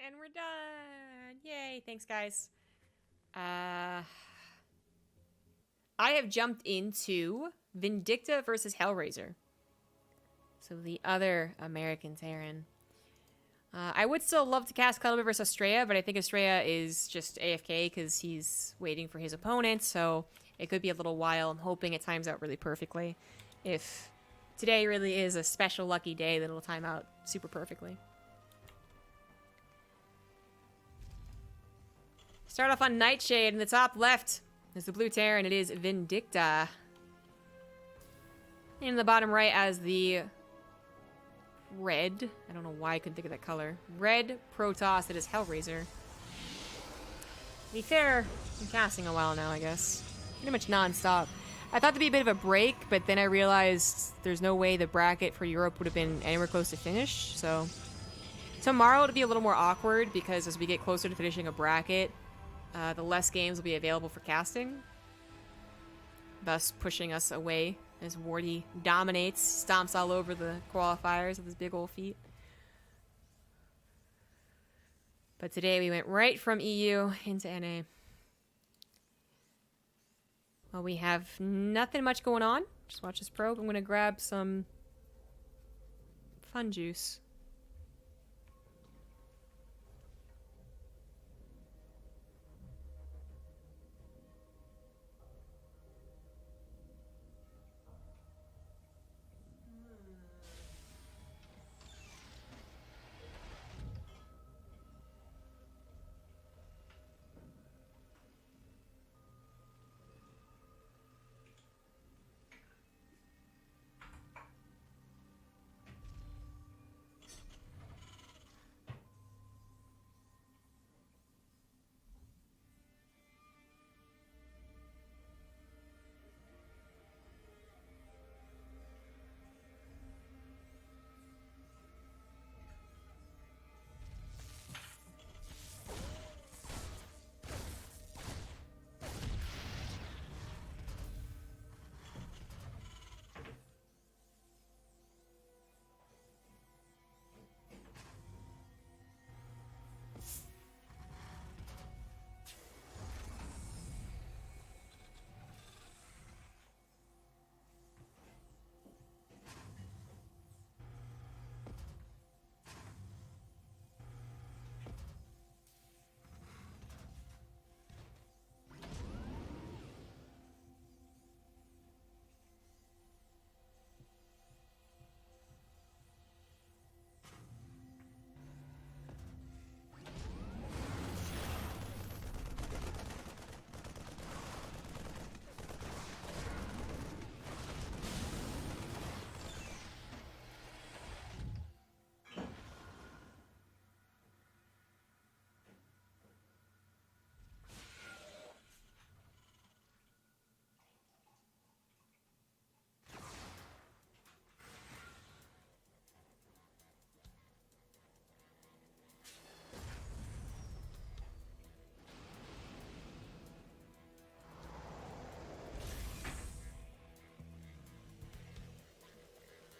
And we're done. Yay. Thanks, guys. I have jumped into Vindicata versus HellraiseR. So the other American Terran. I would still love to cast Cuddlebear versus Estrella, but I think Estrella is just AFK because he's waiting for his opponent, so it could be a little while. I'm hoping it times out really perfectly. If today really is a special lucky day, then it'll time out super perfectly. Start off on Nightshade in the top left. There's the blue Terran. It is Vindicata. In the bottom right as the red. I don't know why I couldn't think of that color. Red Protoss. It is HellraiseR. To be fair, I'm casting a while now, I guess. Pretty much non-stop. I thought there'd be a bit of a break, but then I realized there's no way the bracket for Europe would have been anywhere close to finish, so... Tomorrow it'll be a little more awkward, because as we get closer to finishing a bracket, the less games will be available for casting, thus pushing us away as Wardy dominates, stomps all over the qualifiers with his big old feet. But today we went right from EU into NA. Well, we have nothing much going on. Just watch this probe. I'm going to grab some fun juice.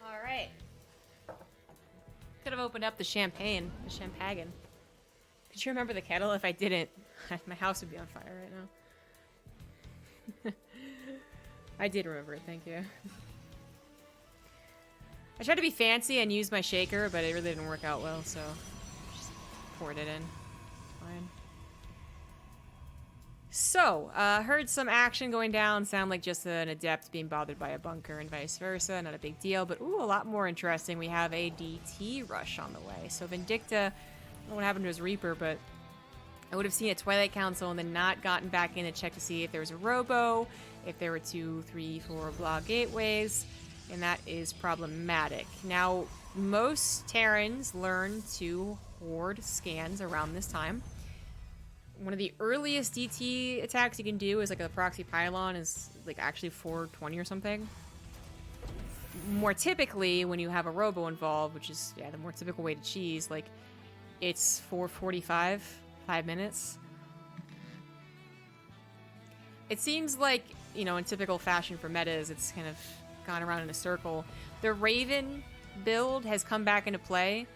Alright. Could have opened up the champagne. The champagne. Could you remember the kettle? If I didn't, my house would be on fire right now. I did remember it, thank you. I tried to be fancy and use my shaker, but it really didn't work out well, so just poured it in. Fine. So, heard some action going down. Sound like just an adept being bothered by a bunker and vice versa. Not a big deal, but ooh, a lot more interesting. We have a DT rush on the way. So Vindicata, I don't know what happened to his Reaper, but I would have seen a Twilight Council and then not gotten back in to check to see if there was a Robo, if there were 2, 3, 4 block gateways, and that is problematic. Now, most Terrans learn to hoard scans around this time. One of the earliest DT attacks you can do is like a proxy pylon is like actually 420 or something. More typically, when you have a Robo involved, which is, yeah, the more typical way to cheese, like, it's 445, 5 minutes. It seems like, you know, in typical fashion for metas, it's kind of gone around in a circle. The Raven build has come back into play.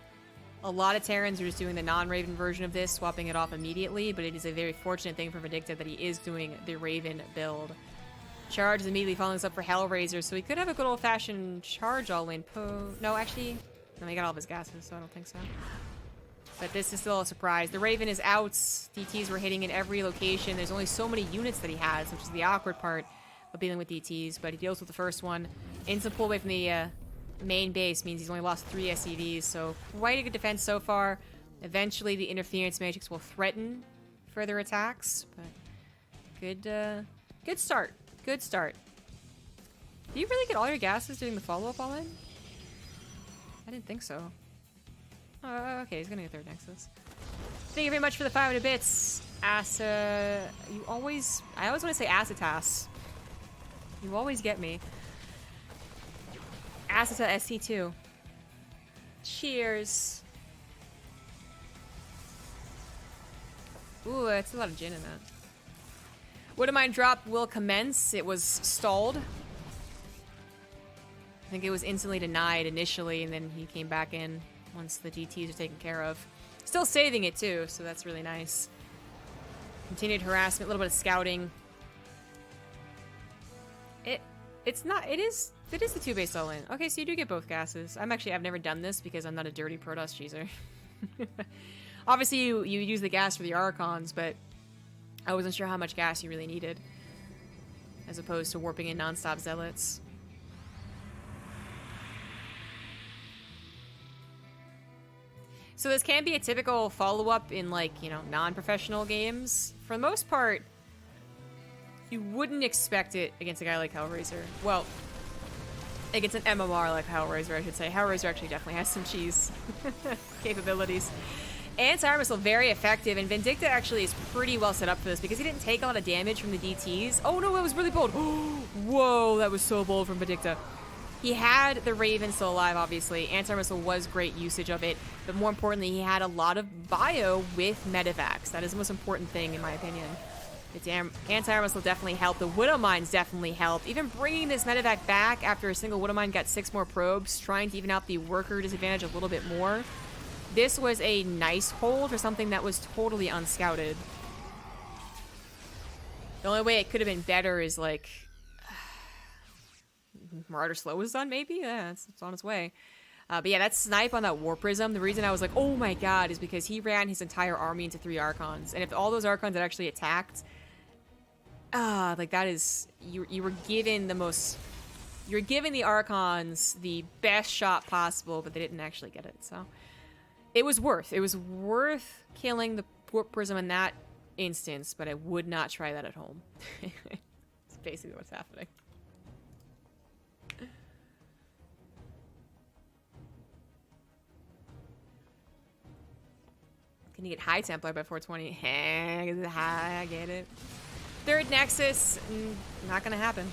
A lot of Terrans are just doing the non-Raven version of this, swapping it off immediately, but it is a very fortunate thing for Vindicta that he is doing the Raven build. Charge is immediately following us up for HellraiseR, so he could have a good old-fashioned charge all-in No, actually, no, he got all of his gases, so I don't think so. But this is still a surprise. The Raven is out. DTs were hitting in every location. There's only so many units that he has, which is the awkward part of dealing with DTs, but he deals with the first one. Instant pull away from the main base means he's only lost 3 SCVs, so quite a good defense so far. Eventually, the interference matrix will threaten further attacks, but good start. Good start. Do you really get all your gases doing the follow-up all-in? I didn't think so. Oh, okay, he's gonna get third Nexus. Thank you very much for the 500 bits. I always want to say Acetas. You always get me. Aceta SC2. Cheers. Ooh, that's a lot of gin in that. Widowmine drop will commence. It was stalled. I think it was instantly denied initially, and then he came back in once the DTs are taken care of. Still saving it too, so that's really nice. Continued harassment, a little bit of scouting. It is the 2-base all-in. Okay, so you do get both gases. I've never done this because I'm not a dirty Protoss cheeser. Obviously you use the gas for the Archons, but I wasn't sure how much gas you really needed, as opposed to warping in non-stop zealots. So this can be a typical follow-up in, like, you know, non-professional games. For the most part, you wouldn't expect it against a guy like HellraiseR. Well, against an MMR like HellraiseR, I should say. HellraiseR actually definitely has some cheese capabilities. Anti-armor missile, very effective, and Vindicta actually is pretty well set up for this because he didn't take a lot of damage from the DTs. Oh no, it was really bold. Whoa, that was so bold from Vindicta. He had the Raven still alive, obviously. Anti-armor missile was great usage of it, but more importantly, he had a lot of bio with medevacs. That is the most important thing, in my opinion. The anti-armor missile definitely helped. The Widow Mines definitely helped. Even bringing this medevac back after a single Widow Mine got 6 more probes, trying to even out the worker disadvantage a little bit more. This was a nice hold for something that was totally unscouted. The only way it could have been better is, like, Marauder Slow was done, maybe? Yeah, it's on its way. But yeah, that snipe on that War Prism, the reason I was like, oh my god, is because he ran his entire army into 3 Archons. And if all those Archons had actually attacked, like, that is... You were given the most... You were giving the Archons the best shot possible, but they didn't actually get it, so... It was worth killing the Warp Prism in that instance, but I would not try that at home. It's basically what's happening. Can you get High Templar by 420? I get it. Third Nexus, not gonna happen.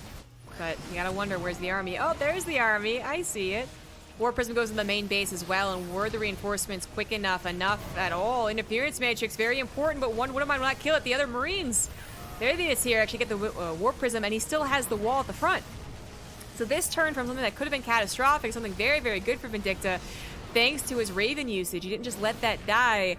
But you gotta wonder, where's the army? Oh, there's the army. I see it. War Prism goes in the main base as well, and were the reinforcements quick enough at all? Interference Matrix, very important, but one Widow Mine will not kill it. The other Marines, they're the units here, actually get the War Prism, and he still has the wall at the front. So this turned from something that could have been catastrophic, something very, very good for Vindicta, thanks to his Raven usage. He didn't just let that die,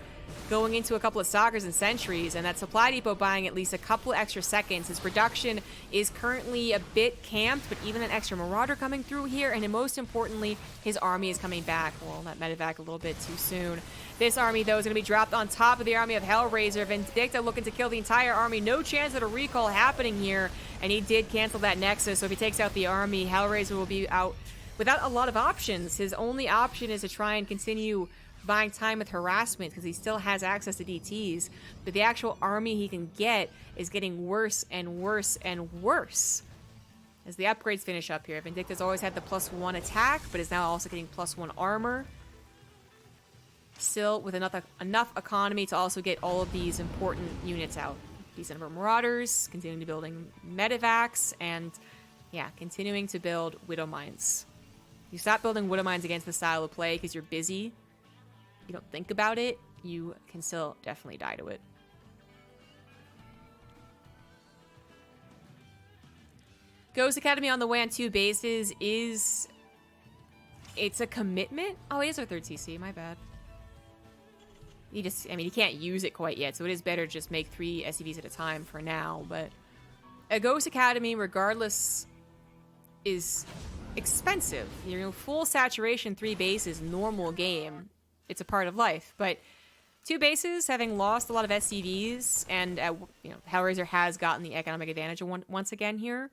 going into a couple of Stalkers and Sentries, and that supply depot buying at least a couple extra seconds. His production is currently a bit camped, but even an extra Marauder coming through here, and most importantly, his army is coming back. Well, that medevac a little bit too soon. This army, though, is going to be dropped on top of the army of HellraiseR. Vindicta looking to kill the entire army. No chance at a recall happening here, and he did cancel that Nexus, so if he takes out the army, HellraiseR will be out without a lot of options. His only option is to try and continue buying time with harassment because he still has access to DTs, but the actual army he can get is getting worse and worse and worse as the upgrades finish up here. Vindicta's always had the +1 attack, but is now also getting +1 armor. Still with enough economy to also get all of these important units out. Decent number of Marauders, continuing to building medevacs, and yeah, continuing to build Widow Mines. You stop building Widow Mines against the style of play because you're busy. You don't think about it, you can still definitely die to it. Ghost Academy on the way on 2 bases is... It's a commitment? Oh, it is our 3rd CC, my bad. he just, I mean, he can't use it quite yet, so it is better to just make 3 SCVs at a time for now, but a Ghost Academy, regardless, is expensive. You know, full saturation 3 bases, normal game. It's a part of life, but 2 bases, having lost a lot of SCVs, and you know, HellraiseR has gotten the economic advantage once again here.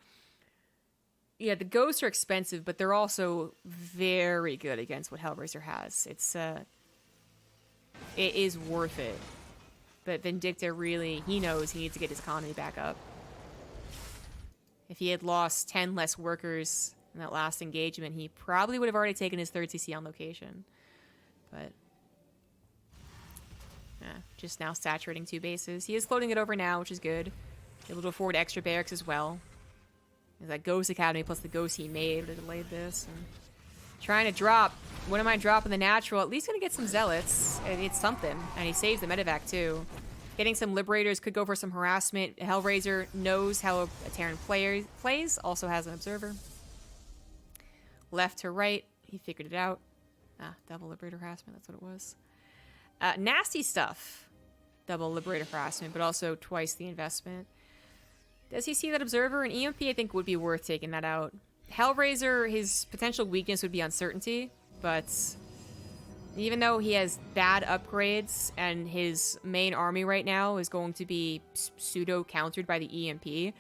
Yeah, the ghosts are expensive, but they're also very good against what HellraiseR has. It is worth it. But Vindicata really, he knows he needs to get his economy back up. If he had lost 10 less workers in that last engagement, he probably would have already taken his 3rd CC on location. But yeah, just now saturating 2 bases. He is floating it over now, which is good. Able to afford extra barracks as well. There's that Ghost Academy plus the ghost he made would have delayed this. And trying to drop. What am I dropping the natural? At least gonna get some zealots. It's something. And he saves the medevac too. Getting some liberators could go for some harassment. HellraiseR knows how a Terran player plays. Also has an observer. Left to right. He figured it out. Ah, double liberator harassment. That's what it was. Nasty stuff. Double liberator harassment, but also twice the investment. Does he see that observer? An EMP, I think, would be worth taking that out. HellraiseR, his potential weakness would be uncertainty, but even though he has bad upgrades and his main army right now is going to be pseudo-countered by the EMP,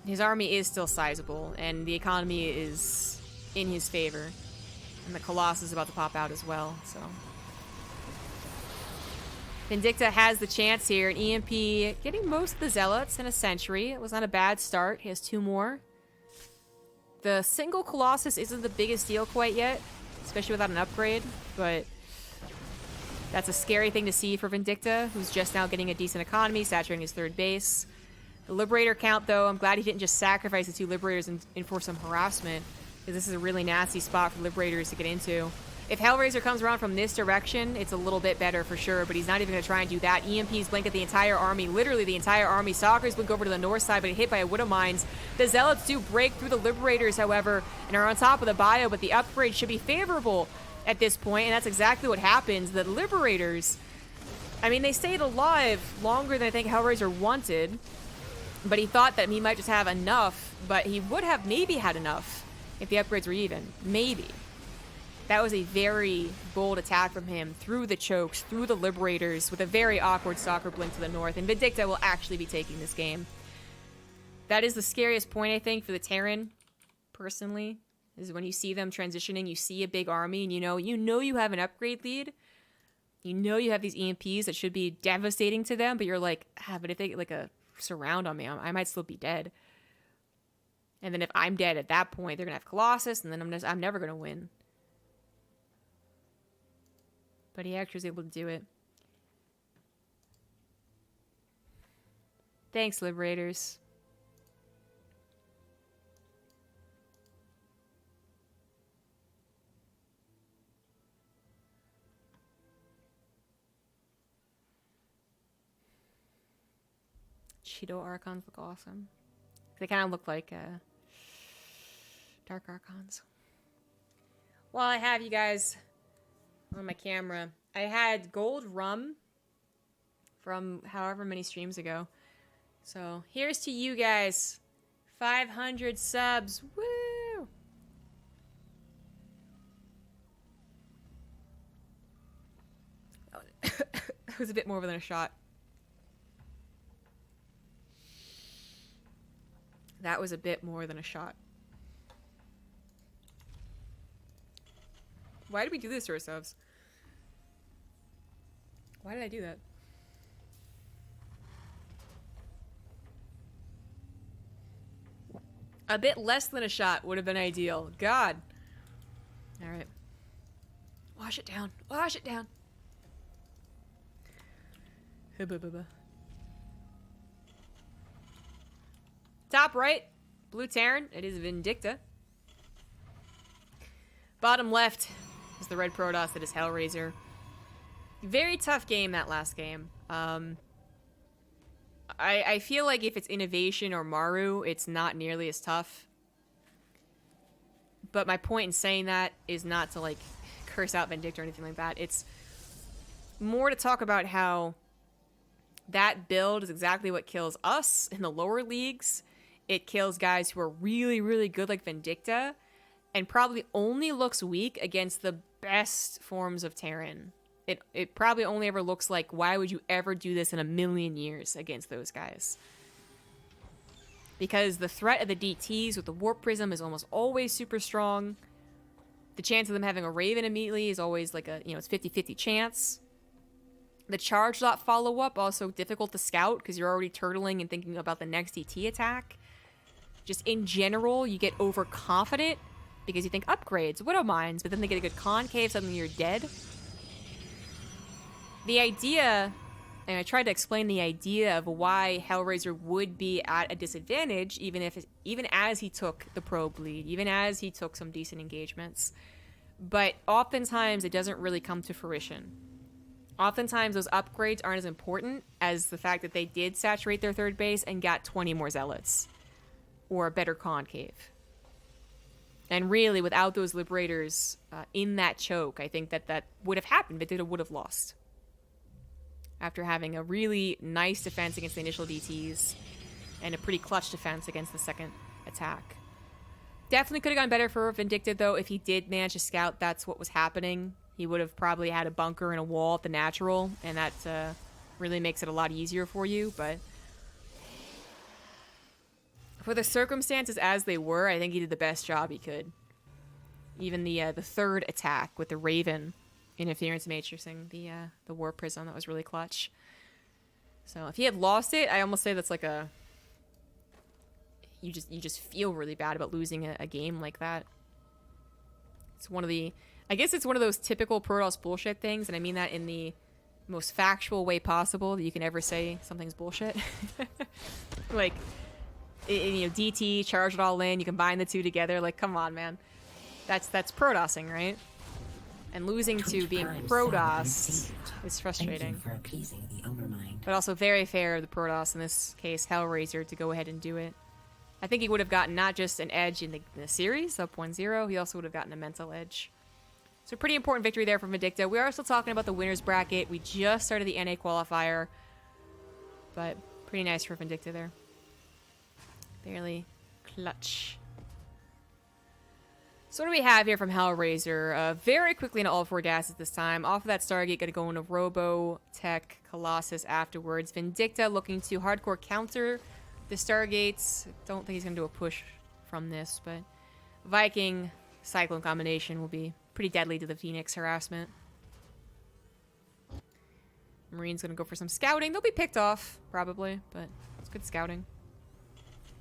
his army is still sizable, and the economy is in his favor. And the Colossus is about to pop out as well, so... Vindicata has the chance here. An EMP getting most of the Zealots in a Sentry. It was not a bad start. He has 2 more. The single Colossus isn't the biggest deal quite yet, especially without an upgrade, but that's a scary thing to see for Vindicata, who's just now getting a decent economy, saturating his 3rd base. The Liberator count, though, I'm glad he didn't just sacrifice the 2 Liberators and for some harassment, because this is a really nasty spot for Liberators to get into. If HellraiseR comes around from this direction, it's a little bit better for sure, but he's not even going to try and do that. EMPs blink at the entire army, literally the entire army. Stalkers blink over to the north side, but hit by a Widow Mines. The Zealots do break through the Liberators, however, and are on top of the bio, but the upgrade should be favorable at this point, and that's exactly what happens. The Liberators, I mean, they stayed alive longer than I think HellraiseR wanted, but he thought that he might just have enough, but he would have maybe had enough if the upgrades were even. Maybe. That was a very bold attack from him through the chokes, through the Liberators, with a very awkward Stalker blink to the north. And Vindicata will actually be taking this game. That is the scariest point, I think, for the Terran, personally, is when you see them transitioning, you see a big army, and you know you have an upgrade lead. You know you have these EMPs that should be devastating to them, but you're like, but if they get like a surround on me, I might still be dead. And then if I'm dead at that point, they're going to have Colossus, and then I'm never going to win. But he actually was able to do it. Thanks, Liberators. Cheeto Archons look awesome. They kind of look like Dark Archons. While I have you guys on my camera, I had gold rum from however many streams ago. So here's to you guys. 500 subs. Woo! That was a bit more than a shot. That was a bit more than a shot. Why did we do this to ourselves? Why did I do that? A bit less than a shot would have been ideal. God. Alright. Wash it down. Wash it down. Top right. Blue Terran. It is Vindicata. Bottom left is the red Protoss that is HellraiseR. Very tough game, that last game. I feel like if it's Innovation or Maru, it's not nearly as tough. But my point in saying that is not to, like, curse out Vindicta or anything like that. It's more to talk about how that build is exactly what kills us in the lower leagues. It kills guys who are really, really good like Vindicta, and probably only looks weak against the best forms of Terran. It probably only ever looks like, why would you ever do this in a million years against those guys? Because the threat of the DTs with the Warp Prism is almost always super strong. The chance of them having a Raven immediately is always like a, it's 50-50 chance. The charge dot follow-up, also difficult to scout because you're already turtling and thinking about the next DT attack. Just in general, you get overconfident because you think upgrades, Widow Mines, but then they get a good concave, suddenly you're dead. The idea, and I tried to explain the idea of why HellraiseR would be at a disadvantage, even as he took the probe lead, even as he took some decent engagements. But oftentimes, it doesn't really come to fruition. Oftentimes, those upgrades aren't as important as the fact that they did saturate their third base and got 20 more Zealots. Or a better concave. And really, without those Liberators in that choke, I think that would have happened. Vindicta would have lost. After having a really nice defense against the initial DTs and a pretty clutch defense against the second attack. Definitely could have gone better for Vindicta, though, if he did manage to scout that's what was happening. He would have probably had a bunker and a wall at the natural, and that really makes it a lot easier for you, but for the circumstances as they were, I think he did the best job he could. Even the third attack with the Raven interference matrixing the Warp Prism, that was really clutch. So if he had lost it, I almost say that's like a you just feel really bad about losing a game like that. It's one of the I guess it's one of those typical Protoss bullshit things, and I mean that in the most factual way possible that you can ever say something's bullshit. Like, DT, charge it all in, you combine the two together. Like, come on, man. That's Protossing, right? And losing to being Protoss is frustrating. But also very fair of the Protoss, in this case, HellraiseR, to go ahead and do it. I think he would have gotten not just an edge in the series, up 1-0, he also would have gotten a mental edge. So pretty important victory there for Vindicta. We are still talking about the winner's bracket. We just started the NA qualifier. But pretty nice for Vindicta there. Barely clutch. So what do we have here from HellraiseR? Very quickly into all 4 gases this time. Off of that Stargate, gonna go into Robo, Tech, Colossus afterwards. Vindicta looking to hardcore counter the Stargates. Don't think he's gonna do a push from this, but Viking Cyclone combination will be pretty deadly to the Phoenix harassment. Marine's gonna go for some scouting. They'll be picked off, probably, but it's good scouting.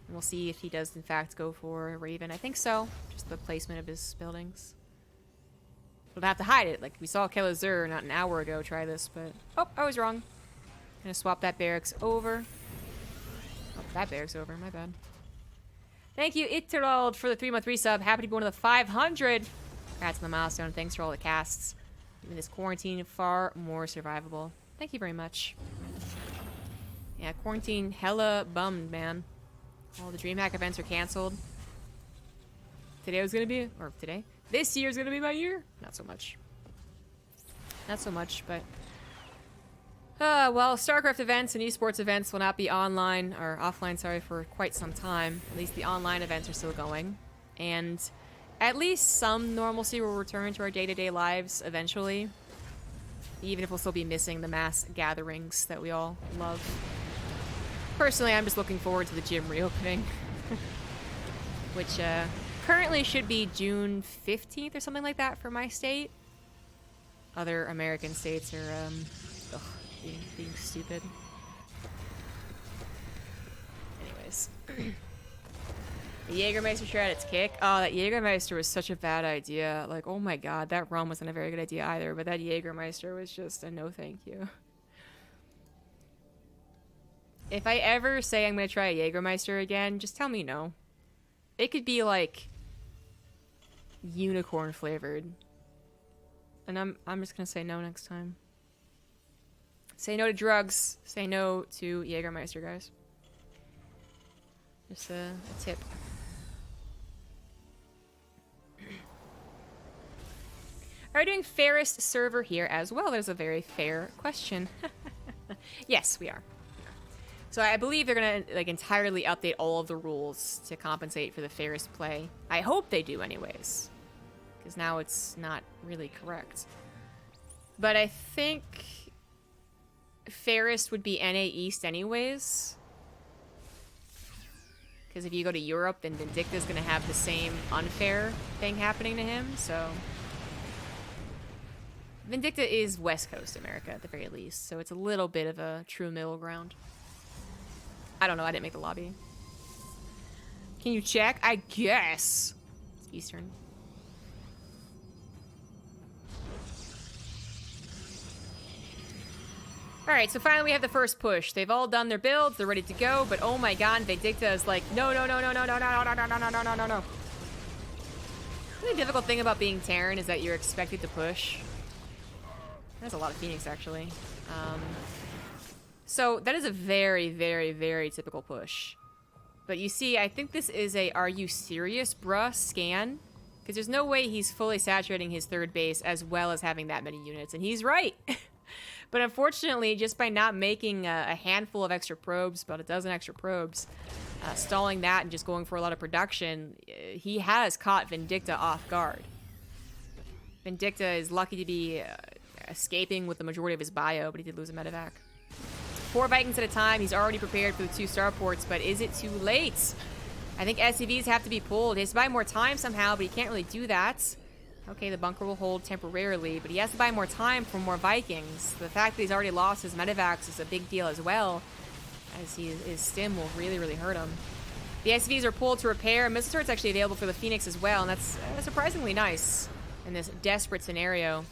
And we'll see if he does, in fact, go for Raven. I think so. Just the placement of his buildings. We'll have to hide it. Like, we saw HellraiseR not an hour ago try this, but... Oh, I was wrong. Gonna swap that barracks over. Oh, that barracks over. My bad. Thank you, Iterald, for the 3-month resub. Happy to be one of the 500. Congrats on the milestone. Thanks for all the casts. Making this quarantine far more survivable. Thank you very much. Yeah, quarantine hella bummed, man. All the DreamHack events are canceled. Today was gonna be, or today? This year's gonna be my year? Not so much. Not so much, but... well, Starcraft events and esports events will not be online, or offline, sorry, for quite some time. At least the online events are still going. And at least some normalcy will return to our day-to-day lives eventually. Even if we'll still be missing the mass gatherings that we all love. Personally, I'm just looking forward to the gym reopening. Which, currently should be June 15th or something like that for my state. Other American states are, being stupid. Anyways. The Jägermeister sure had its kick. Oh, that Jägermeister was such a bad idea. Like, oh my god, that run wasn't a very good idea either, but that Jägermeister was just a no thank you. If I ever say I'm gonna try a Jägermeister again, just tell me no. It could be like unicorn flavored. And I'm just gonna say no next time. Say no to drugs. Say no to Jägermeister, guys. Just a tip. Are we doing fairest server here as well? There's a very fair question. Yes, we are. So I believe they're gonna like entirely update all of the rules to compensate for the fairest play. I hope they do anyways, because now it's not really correct. But I think fairest would be NA East anyways. Because if you go to Europe, then Vindicta's gonna have the same unfair thing happening to him, so... Vindicta is West Coast America at the very least, so it's a little bit of a true middle ground. I don't know, I didn't make the lobby. Can you check? I guess. It's Eastern. Alright, so finally we have the first push. They've all done their builds, they're ready to go, but oh my god, Vindicta is like, no, no, no, no, no, no, no, no, no, no, no, no, no, no, no. The difficult thing about being Terran is that you're expected to push. There's a lot of Phoenix, actually. So that is a very, very, very typical push. But you see, I think this is a "Are you serious, bruh?" scan. Because there's no way he's fully saturating his third base as well as having that many units. And he's right. But unfortunately, just by not making a handful of extra probes, about a dozen extra probes, stalling that and just going for a lot of production, he has caught Vindicta off guard. Vindicta is lucky to be escaping with the majority of his bio, but he did lose a medevac. 4 Vikings at a time. He's already prepared for the 2 starports, but is it too late? I think SCVs have to be pulled. He has to buy more time somehow, but he can't really do that. Okay, the bunker will hold temporarily, but he has to buy more time for more Vikings. The fact that he's already lost his medevacs is a big deal as well, as his stim will really, really hurt him. The SCVs are pulled to repair. Missile turret's actually available for the Phoenix as well, and that's surprisingly nice in this desperate scenario.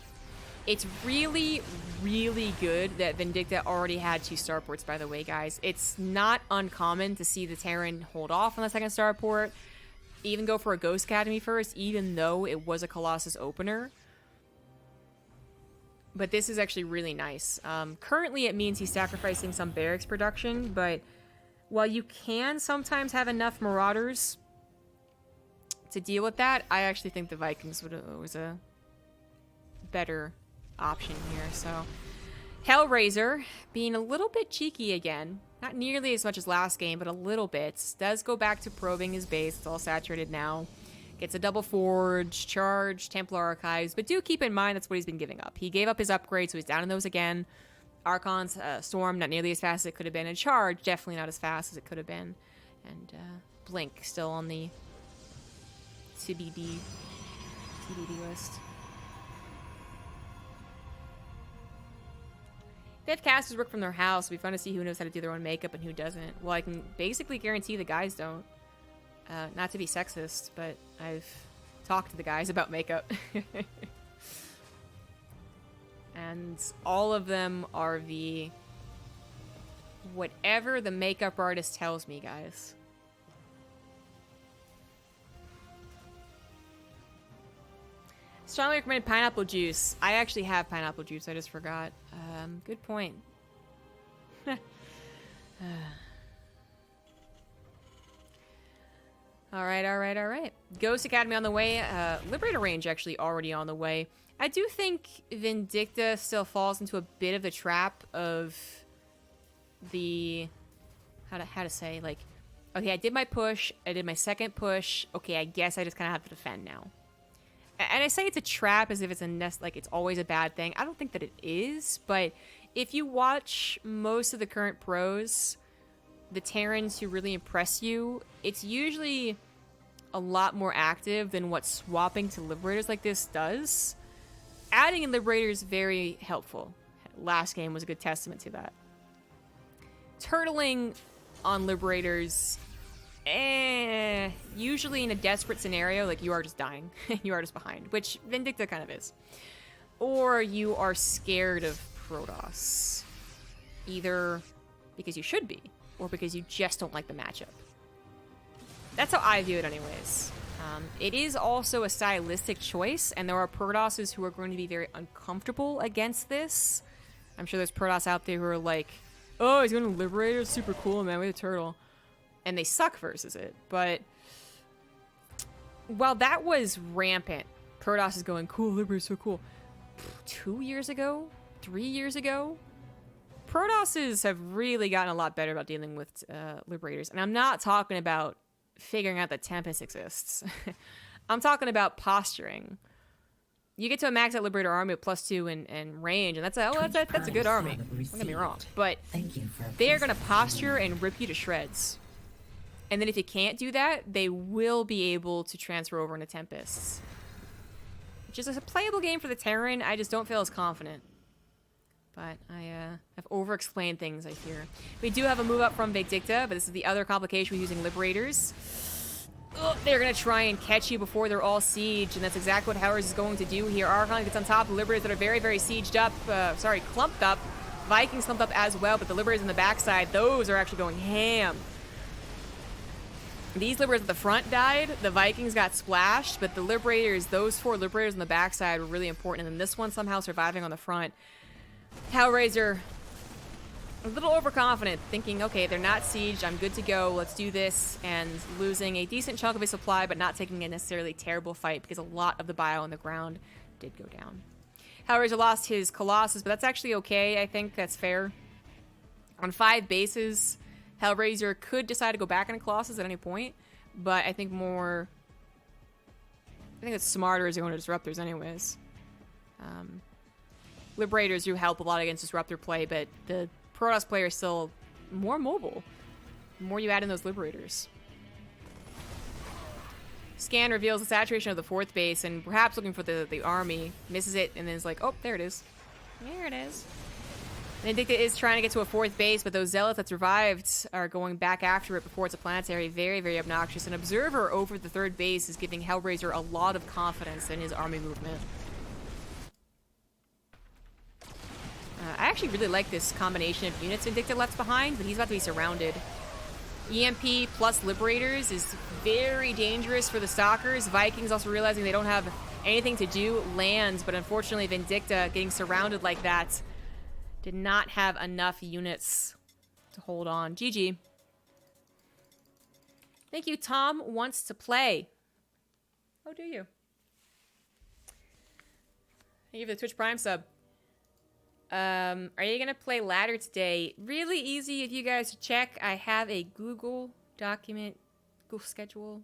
It's really, really good that Vindicta already had 2 starports, by the way, guys. It's not uncommon to see the Terran hold off on the 2nd starport, even go for a Ghost Academy first, even though it was a Colossus opener. But this is actually really nice. Currently, it means he's sacrificing some barracks production, but while you can sometimes have enough Marauders to deal with that, I actually think the Vikings was a better option here. So HellraiseR being a little bit cheeky again, not nearly as much as last game, but a little bit, does go back to probing his base. It's all saturated now. Gets a double forge, charge, Templar Archives, but do keep in mind that's what he's been giving up. He gave up his upgrade, so he's down in those again. Archon's Storm, not nearly as fast as it could have been, and Charge, definitely not as fast as it could have been. And Blink, still on the TBD list. They have casters work from their house. It'll be fun to see who knows how to do their own makeup and who doesn't. Well, I can basically guarantee the guys don't. Not to be sexist, but I've talked to the guys about makeup. And all of them are the... whatever the makeup artist tells me, guys. Strongly recommend pineapple juice. I actually have pineapple juice. I just forgot. Good point. Alright. Ghost Academy on the way. Liberator range actually already on the way. I do think Vindicta still falls into a bit of the trap of the... How to say, like... Okay, I did my push. I did my second push. Okay, I guess I just kind of have to defend now. And I say it's a trap as if it's a nest, like it's always a bad thing. I don't think that it is, but if you watch most of the current pros, the Terrans who really impress you, it's usually a lot more active than what swapping to Liberators like this does. Adding in Liberators is very helpful. Last game was a good testament to that. Turtling on Liberators... usually in a desperate scenario, like you are just dying, you are just behind, which Vindicta kind of is. Or you are scared of Protoss. Either because you should be, or because you just don't like the matchup. That's how I view it anyways. It is also a stylistic choice, and there are Protosses who are going to be very uncomfortable against this. I'm sure there's Protoss out there who are like, oh, he's going to Liberator, it's super cool, man, with a turtle. And they suck versus it, but while that was rampant, Protoss is going, cool, Liberator's so cool. 2 years ago, 3 years ago. Protosses have really gotten a lot better about dealing with Liberators. And I'm not talking about figuring out that Tempest exists. I'm talking about posturing. You get to a max out Liberator army with +2 in range, and that's a good army. Don't get me wrong. But they're going to posture and rip you to shreds. And then if you can't do that, they will be able to transfer over into Tempests. Which is a playable game for the Terran. I just don't feel as confident. But I have over-explained things, I fear. We do have a move up from Vindicata, but this is the other complication with using Liberators. Ugh, they're going to try and catch you before they're all sieged, and that's exactly what HellraiseR is going to do here. Archon gets on top of Liberators that are very, very sieged up. Clumped up. Vikings clumped up as well, but the Liberators on the backside, those are actually going ham. These Liberators at the front died. The Vikings got splashed, but the Liberators, those 4 Liberators on the backside were really important, and then this one somehow surviving on the front. HellraiseR, a little overconfident, thinking, okay, they're not sieged, I'm good to go, let's do this, and losing a decent chunk of his supply, but not taking a necessarily terrible fight, because a lot of the bio on the ground did go down. HellraiseR lost his Colossus, but that's actually okay, I think that's fair. On 5 bases, HellraiseR could decide to go back into Colossus at any point, but I think it's smarter as going to Disruptors anyways. Liberators do help a lot against Disruptor play, but the Protoss player is still more mobile the more you add in those Liberators. Scan reveals the saturation of the 4th base, and perhaps looking for the army. Misses it, and then is like, oh, there it is. There it is. Vindicata is trying to get to a 4th base, but those Zealots that survived are going back after it before it's a planetary. Very, very obnoxious. An observer over the 3rd base is giving HellraiseR a lot of confidence in his army movement. I actually really like this combination of units Vindicata left behind, but he's about to be surrounded. EMP plus Liberators is very dangerous for the Stalkers. Vikings also realizing they don't have anything to do. Lands, but unfortunately Vindicata getting surrounded like that did not have enough units to hold on. GG. Thank you. Tom wants to play. Oh, do you? Thank you for the Twitch Prime sub. Are you gonna play ladder today? Really easy if you guys check. I have a Google document, Google schedule,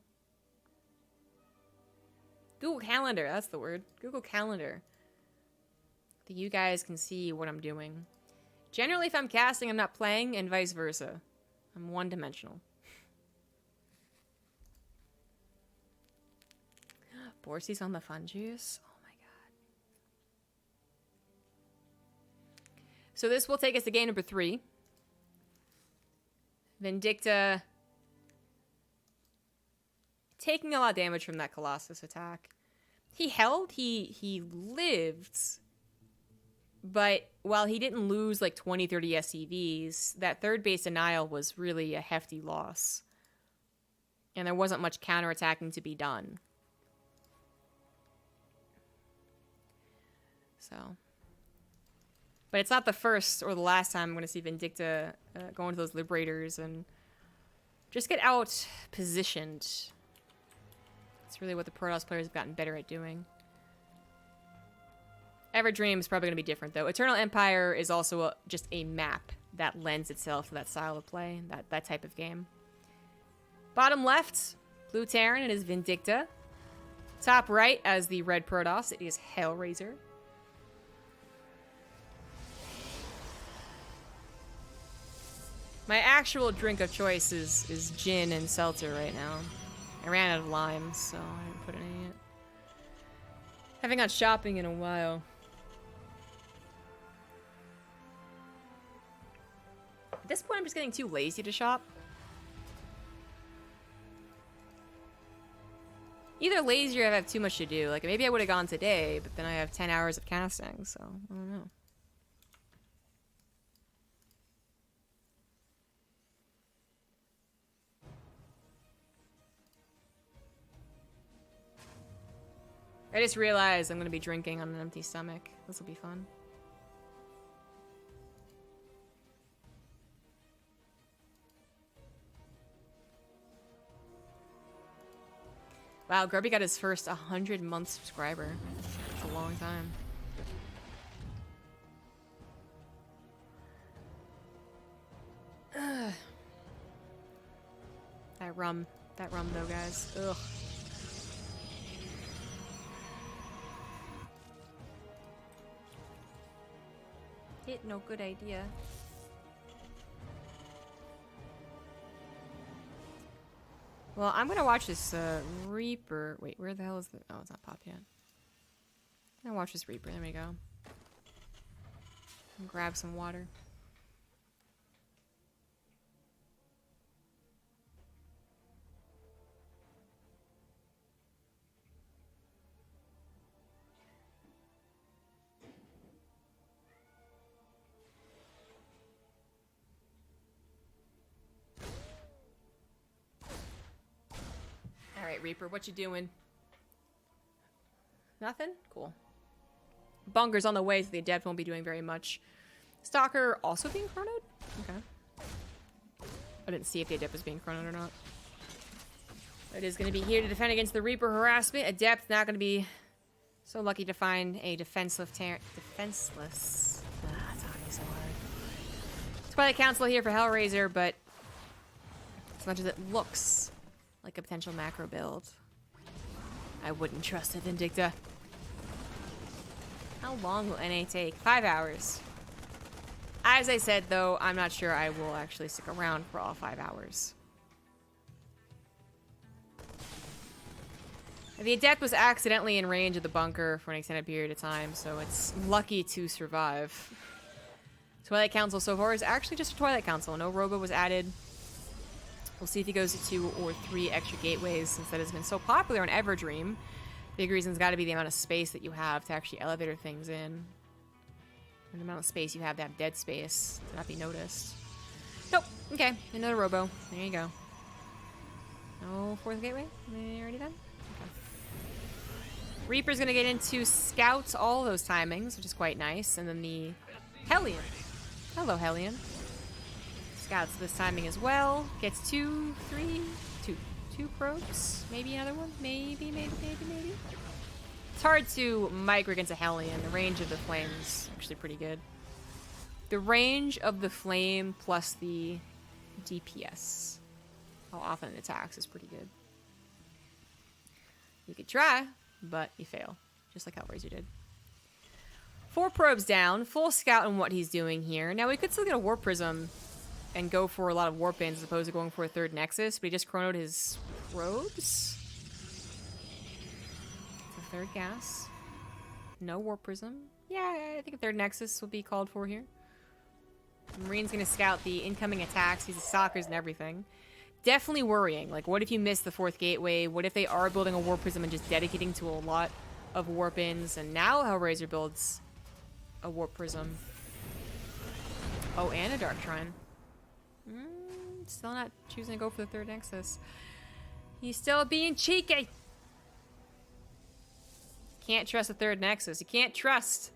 Google Calendar, that's the word. Google Calendar. That you guys can see what I'm doing. Generally, if I'm casting, I'm not playing, and vice versa. I'm one-dimensional. Borsi's on the fun juice. So this will take us to game number 3. Vindicata taking a lot of damage from that Colossus attack. He held, he lived, but while he didn't lose like 20, 30 SCVs, that 3rd base denial was really a hefty loss. And there wasn't much counterattacking to be done. So... But it's not the first or the last time I'm going to see Vindicata go into those Liberators and just get out positioned. That's really what the Protoss players have gotten better at doing. Everdream is probably going to be different, though. Eternal Empire is also just a map that lends itself to that style of play, that type of game. Bottom left, Blue Terran, it is Vindicata. Top right, as the Red Protoss, it is HellraiseR. My actual drink of choice is gin and seltzer right now. I ran out of limes, so I didn't put any in it. Haven't gone shopping in a while. At this point, I'm just getting too lazy to shop. Either lazy or I have too much to do. Like, maybe I would have gone today, but then I have 10 hours of casting, so I don't know. I just realized I'm going to be drinking on an empty stomach. This will be fun. Wow, Grubby got his first 100-month subscriber. That's a long time. That rum though, guys. Ugh. Hit no good idea. Well, I'm gonna watch this Reaper. Wait, where the hell is the? Oh, it's not popped yet. I'm gonna watch this Reaper. There we go. And grab some water. Alright, Reaper, what you doing? Nothing? Cool. Bunker's on the way, so the Adept won't be doing very much. Stalker also being chronoed? Okay. I didn't see if the Adept was being chronoed or not. It is going to be here to defend against the Reaper harassment. Adept not going to be so lucky to find a defenseless... Defenseless... it's already so hard. Twilight Council here for HellraiseR, but as much as it looks like a potential macro build, I wouldn't trust it, Vindicata. How long will NA take? 5 hours. As I said, though, I'm not sure I will actually stick around for all 5 hours. The Adept was accidentally in range of the bunker for an extended period of time, so it's lucky to survive. Twilight Council so far is actually just a Twilight Council. No Robo was added. We'll see if he goes to 2 or 3 extra gateways, since that has been so popular on Everdream. Big reason's got to be the amount of space that you have to actually elevator things in. And the amount of space you have to have dead space to not be noticed. Nope. Okay. Another Robo. There you go. No 4th gateway? Already done? Okay. Reaper's going to get into Scouts all those timings, which is quite nice. And then the Hellion. Hello, Hellion. Scouts this timing as well. Gets 2 probes. Maybe another one. Maybe. It's hard to micro against a Hellion. The range of the flame is actually pretty good. The range of the flame plus the DPS, how often it attacks, is pretty good. You could try, but you fail. Just like HellraiseR did. 4 probes down. Full scout on what he's doing here. Now we could still get a Warp Prism and go for a lot of warp ins as opposed to going for a 3rd Nexus, but he just chronoed his probes. It's a 3rd gas. No Warp Prism. Yeah, I think a 3rd Nexus will be called for here. Marine's gonna scout the incoming attacks. He's stalkers and everything. Definitely worrying. Like, what if you miss the 4th gateway? What if they are building a Warp Prism and just dedicating to a lot of warp ins? And now HellraiseR builds a Warp Prism. Oh, and a Dark Shrine. Still not choosing to go for the 3rd Nexus. He's still being cheeky. Can't trust the 3rd Nexus. You can't trust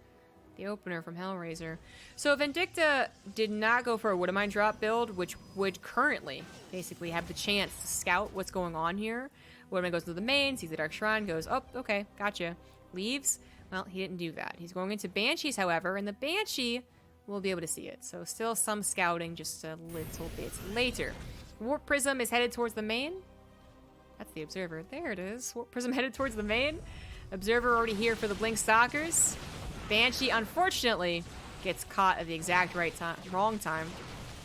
the opener from HellraiseR. So Vindicata did not go for a Woodamine drop build, which would currently basically have the chance to scout what's going on here. Woodamine goes to the main, sees the Dark Shrine, goes, oh, okay, gotcha. Leaves. Well, he didn't do that. He's going into Banshees, however, and the Banshee will be able to see it. So still some scouting, just a little bit later. Warp Prism is headed towards the main. That's the Observer. There it is. Warp Prism headed towards the main. Observer already here for the Blink Stalkers. Banshee, unfortunately, gets caught at the exact right time. Wrong time.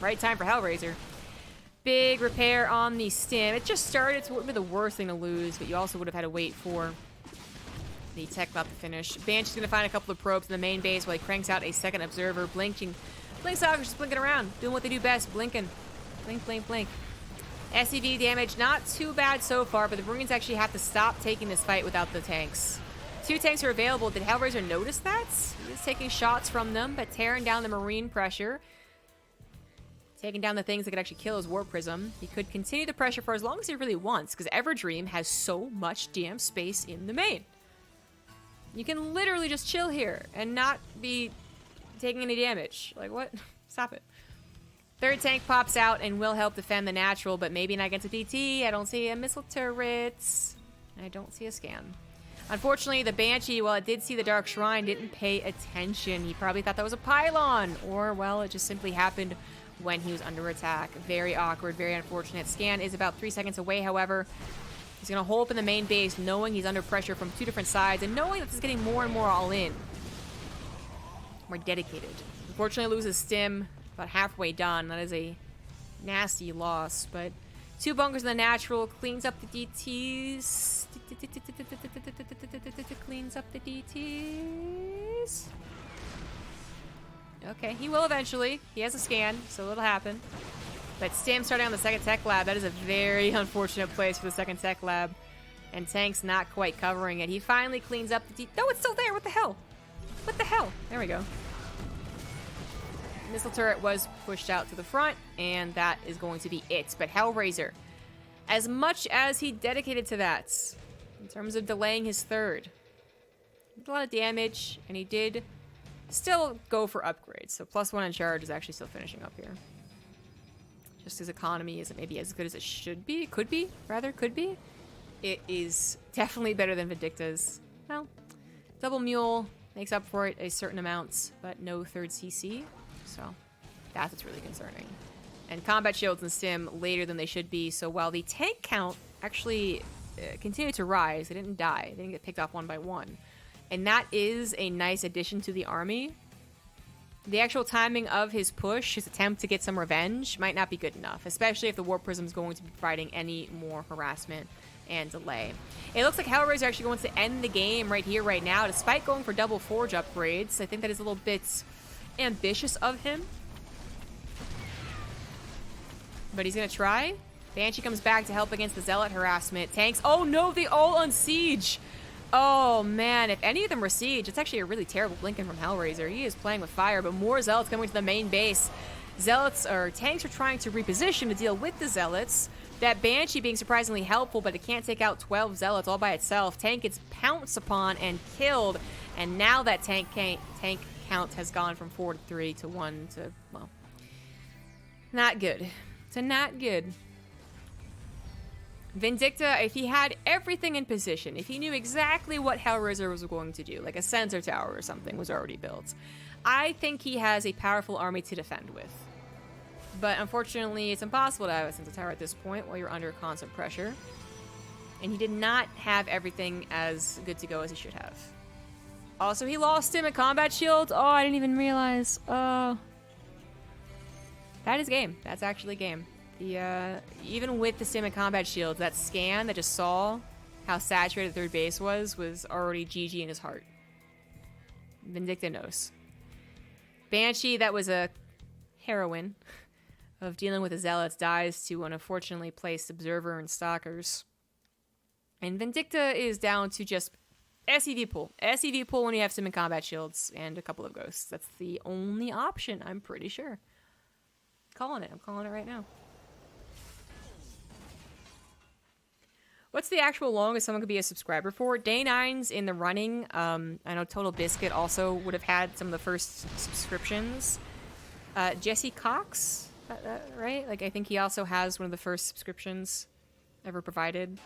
Right time for HellraiseR. Big repair on the stim. It just started, so it wouldn't be the worst thing to lose, but you also would have had to wait for the tech about to finish. Banshee's gonna find a couple of probes in the main base while he cranks out a 2nd Observer. Blink Stalkers just blinking around, doing what they do best, blinking. Blink, blink, blink. SCV damage, not too bad so far, but the Marines actually have to stop taking this fight without the tanks. 2 tanks are available. Did HellraiseR notice that? He's taking shots from them, but tearing down the Marine pressure. Taking down the things that could actually kill his Warp Prism. He could continue the pressure for as long as he really wants, because Everdream has so much damn space in the main. You can literally just chill here and not be taking any damage. Like, what? Stop it. 3rd tank pops out and will help defend the natural, but maybe not against a PT. I don't see a missile turret. I don't see a scan. Unfortunately, the Banshee, while it did see the Dark Shrine, didn't pay attention. He probably thought that was a pylon, or, well, it just simply happened when he was under attack. Very awkward, very unfortunate. Scan is about 3 seconds away, however. He's going to hold up in the main base, knowing he's under pressure from 2 different sides, and knowing that this is getting more and more all in. More dedicated. Unfortunately, loses Stim about halfway done. That is a nasty loss, but 2 bunkers in the natural, cleans up the DTs. Cleans up the DTs. Okay, he will eventually. He has a scan, so it'll happen. But Stim starting on the second tech lab, that is a very unfortunate place for the second tech lab. And Tank's not quite covering it. He finally cleans up the No, it's still there! What the hell? What the hell? There we go. Missile turret was pushed out to the front, and that is going to be it. But HellraiseR, as much as he dedicated to that, in terms of delaying his third, he did a lot of damage, and he did still go for upgrades. So +1 in charge is actually still finishing up here. Just his economy isn't maybe as good as it should be. Could be. It is definitely better than Vindicta's. Well, double mule makes up for it a certain amount, but no third CC. So that's what's really concerning. And combat shields and Stim later than they should be. So while the tank count actually continued to rise, they didn't die. They didn't get picked off one by one. And that is a nice addition to the army. The actual timing of his push, his attempt to get some revenge, might not be good enough, especially if the Warp Prism is going to be providing any more harassment and delay. It looks like HellraiseR actually going to end the game right here, right now, despite going for double Forge upgrades. I think that is a little bit ambitious of him. But he's going to try. Banshee comes back to help against the Zealot harassment. Tanks. Oh no, they all on siege. Oh man, if any of them were siege, it's actually a really terrible blinking from HellraiseR. He is playing with fire, but more Zealots coming to the main base. Zealots, or tanks, are trying to reposition to deal with the Zealots. That Banshee being surprisingly helpful, but it can't take out 12 Zealots all by itself. Tank gets pounced upon and killed, and now that tank count has gone from 4 to 3 to 1 to, well, not good. To not good. Vindicta, if he had everything in position, if he knew exactly what HellraiseR was going to do, like a sensor tower or something was already built, I think he has a powerful army to defend with. But unfortunately, it's impossible to have a sensor tower at this point while you're under constant pressure. And he did not have everything as good to go as he should have. Also, he lost him at combat shield. Oh, I didn't even realize. Oh. That is game. That's actually game. Even with the Stim and combat shields, that scan that just saw how saturated third base was already GG in his heart. Vindicta knows. Banshee, that was a heroine of dealing with the Zealots, dies to an unfortunately placed Observer and Stalkers. And Vindicta is down to just SEV pull. SEV pull when you have Stim and combat shields and a couple of ghosts. That's the only option, I'm pretty sure. I'm calling it right now. What's the actual longest someone could be a subscriber for? Day 9's in the running. I know Total Biscuit also would have had some of the first subscriptions. Jesse Cox, right? Like, I think he also has one of the first subscriptions ever provided.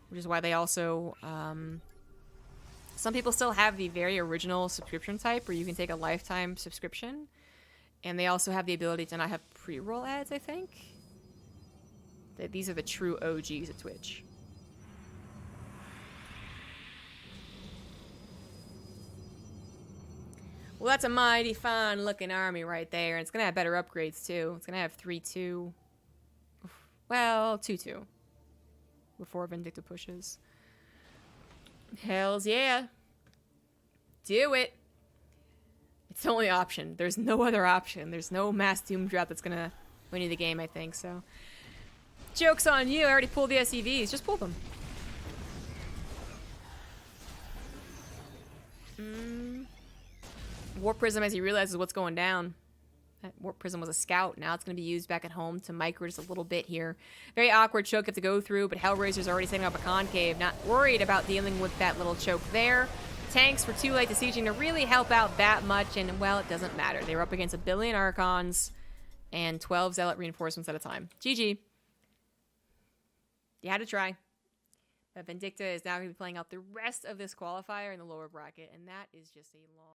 Which is why they also... some people still have the very original subscription type where you can take a lifetime subscription. And they also have the ability to not have pre-roll ads, I think. These are the true OGs of Twitch. Well, that's a mighty fine looking army right there. And it's going to have better upgrades too. It's going to have 3-2. Well, 2-2. Before Vindicta pushes. Hells yeah. Do it. It's the only option. There's no other option. There's no mass doom drop that's going to win you the game, I think, so... Joke's on you. I already pulled the SEVs. Just pull them. Warp Prism, as he realizes what's going down. That Warp Prism was a scout. Now it's going to be used back at home to micro just a little bit here. Very awkward choke to go through, but HellraiseR's already setting up a concave. Not worried about dealing with that little choke there. Tanks were too late to sieging to really help out that much, and, well, it doesn't matter. They were up against 1 billion Archons and 12 Zealot reinforcements at a time. GG. You had to try. But Vindicta is now going to be playing out the rest of this qualifier in the lower bracket, and that is just a long...